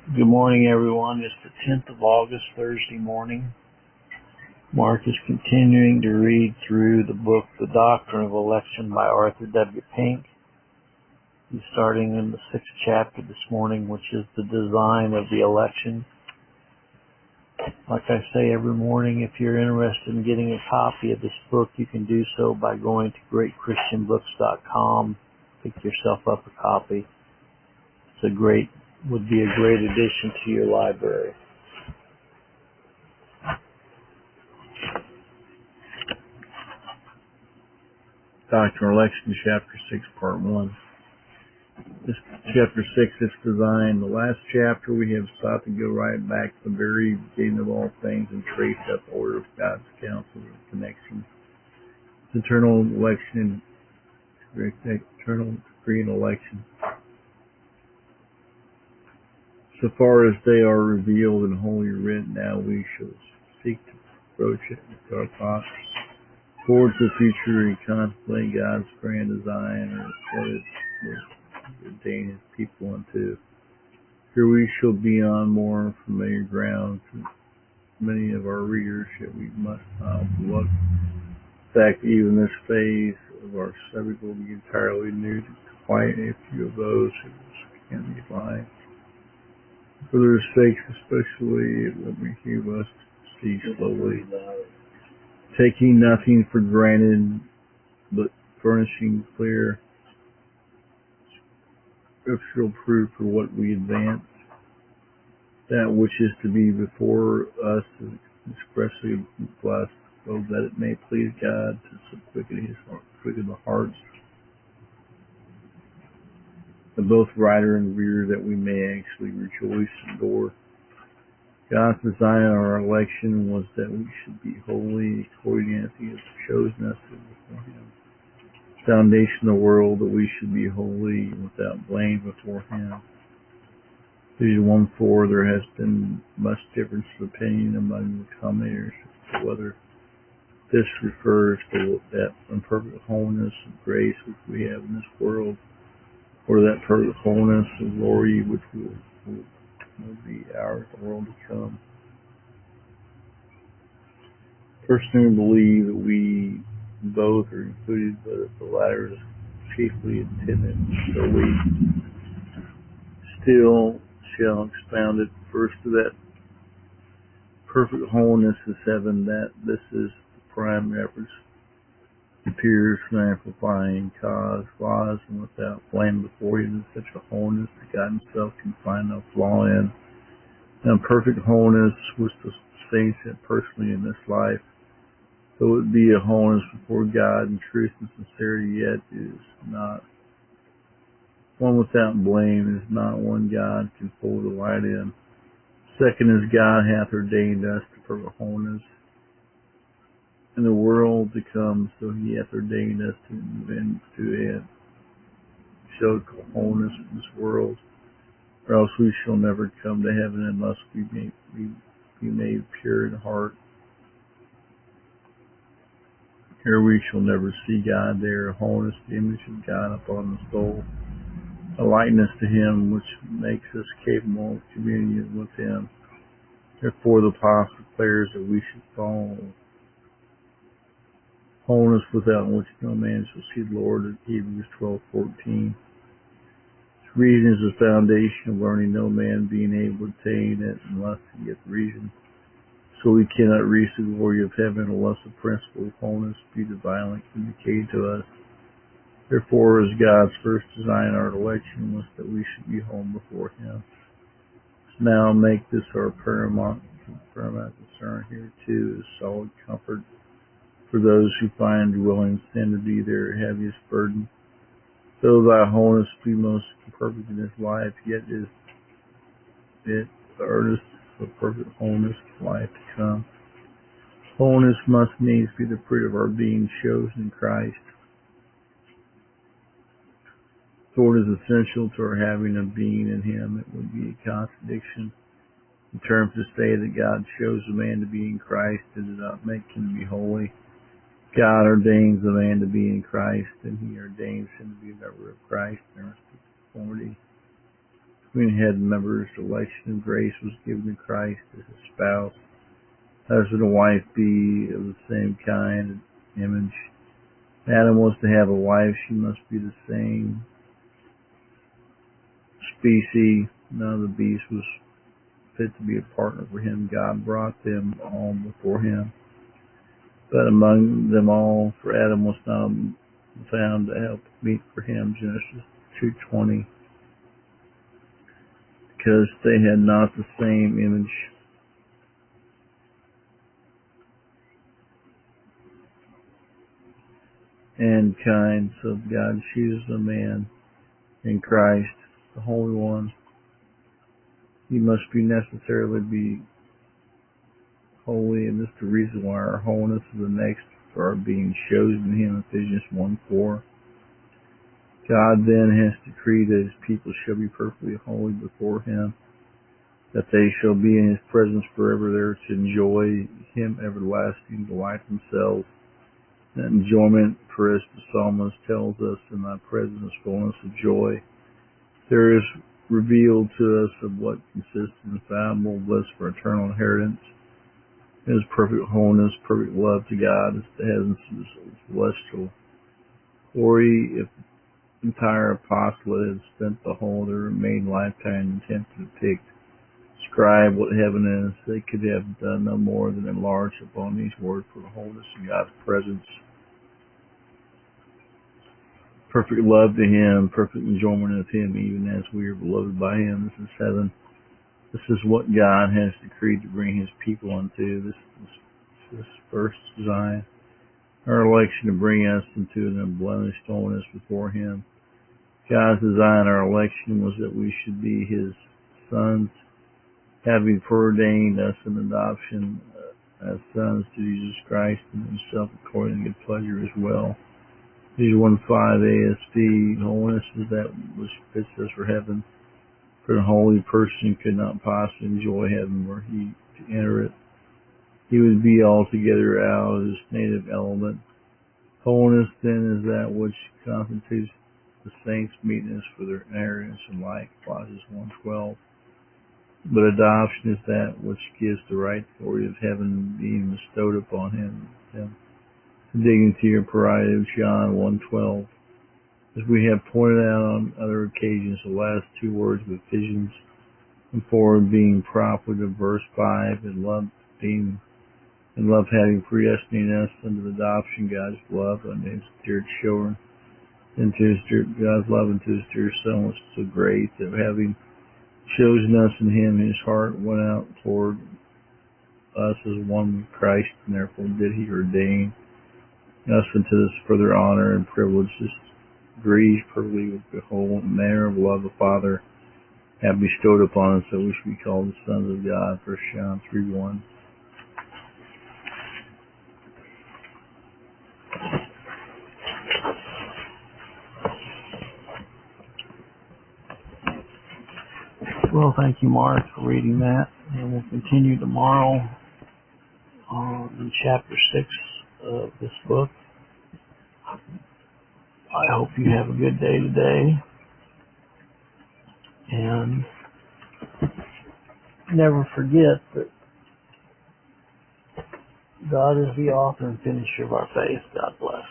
Good morning, everyone. It's the 10th of August, Thursday morning. Mark is continuing to read through the book, The Doctrine of Election by Arthur W. Pink. He's starting in the 6th chapter this morning, which is the design of the election. Like I say every morning, if you're interested in getting a copy of this book, you can do so by going to greatchristianbooks.com. Pick yourself up a copy. Would be a great addition to your library. Doctrine of Election, Chapter 6, Part 1. This Chapter 6 is designed. The last chapter we have sought to go right back to the very beginning of all things and trace up the order of God's counsel and connection. Eternal election and eternal decree and election. So far as they are revealed in Holy Writ, now we shall seek to approach it with our thoughts towards the future and contemplate God's grand design, or what it will ordain His people unto. Here we shall be on more familiar ground to many of our readers, yet we must not overlook the fact that even this phase of our subject will be entirely new to quite a few of those who can be blind. For their sakes especially, let me give us to see slowly, taking nothing for granted, but furnishing clear scriptural proof for what we advance. That which is to be before us is expressly blessed, so that it may please God to quicken the hearts of both writer and reader, that we may actually rejoice and adore. God's design in our election was that we should be holy according as He has chosen us before Him. Foundation of the world, that we should be holy without blame before Him. Ephesians 1:4, there has been much difference of opinion among the commentators as to whether this refers to that imperfect holiness and grace which we have in this world, or that perfect wholeness and glory which will be ours in the world to come. Personally believe that we both are included, but the latter is chiefly intended, so we still shall expound it. First, to that perfect wholeness is heaven, that this is the prime reference. Appears from amplifying cause, flaws, and without blame before Him, in such a wholeness that God Himself can find no flaw in. Now, perfect wholeness was the saints had personally in this life. Though it be a wholeness before God in truth and sincerity, yet it is not one without blame. It is not one God can full delight in. Second is, God hath ordained us to perfect wholeness in the world to come, so He hath ordained us to show wholeness in this world, or else we shall never come to heaven unless we be made pure in heart. Here we shall never see God there, wholeness, the image of God upon the soul, a likeness to Him which makes us capable of communion with Him. Therefore the apostle declares that we should follow wholeness without which no man shall see the Lord, in Hebrews 12:14. Reason is the foundation of learning, no man being able to attain it unless he gets reason. So we cannot reach the glory of heaven unless the principle of wholeness be divinely communicated to us. Therefore, as God's first design, our election was that we should be whole before Him. So now make this our paramount concern here too, is solid comfort for those who find dwelling sin to be their heaviest burden. Though thy wholeness be most perfect in this life, yet is it the earnest of perfect wholeness of life to come. Wholeness must needs be the fruit of our being chosen in Christ. For it is essential to our having a being in Him. It would be a contradiction in terms to say that God chose a man to be in Christ and did not make him to be holy. God ordains a man to be in Christ, and He ordains him to be a member of Christ in our conformity Between head members, election and grace was given to Christ as his spouse. Husband and wife be of the same kind and image. Adam was to have a wife, she must be the same species. None of the beasts was fit to be a partner for him. God brought them all before him. But among them all, for Adam was not found to help meet for him, Genesis 2:20, because they had not the same image. And kind, so God chooses a man in Christ, the Holy One. He must necessarily be holy, and this is the reason why our holiness is the next for our being chosen in him, Ephesians 1:4. God then has decreed that his people shall be perfectly holy before him, that they shall be in his presence forever, there to enjoy him everlasting, delight themselves. That enjoyment, for as the psalmist tells us, in thy presence is fullness of joy. There is revealed to us of what consists in infallible bliss for eternal inheritance. It is perfect holiness, perfect love to God, as the heavens is celestial glory. If the entire apostolate had spent the whole of their remaining lifetime intent to depict, describe what heaven is, they could have done no more than enlarge upon these words for the holiness of God's presence. Perfect love to him, perfect enjoyment of him, even as we are beloved by him. This is heaven. This is what God has decreed to bring his people unto. This first design. Our election to bring us into an unblemished holiness before him. God's design, our election, was that we should be his sons, having foreordained us in adoption as sons to Jesus Christ and himself according to good pleasure as well. Ephesians 1:5 ASV, holiness is that which fits us for heaven. For the holy person could not possibly enjoy heaven were he to enter it. He would be altogether out of his native element. Holiness then is that which constitutes the saints' meetness for their inheritance in life, Colossians 1:12. But adoption is that which gives the right glory of heaven being bestowed upon him. The dignity or prerogative, John 1:12. As we have pointed out on other occasions, the last two words of Ephesians 4 being proper to verse 5, and love having predestinated us unto the adoption, God's love unto his dear children, God's love unto his dear Son was so great that having chosen us in him, his heart went out toward us as one with Christ, and therefore did he ordain us into this further honor and privilege, this agrees perfectly with the whole manner of love the Father hath bestowed upon us, that we should be called the sons of God, 1 John 3:1. Well, thank you, Mark, for reading that, and we'll continue tomorrow in chapter 6 of this book. I hope you have a good day today, and never forget that God is the author and finisher of our faith. God bless.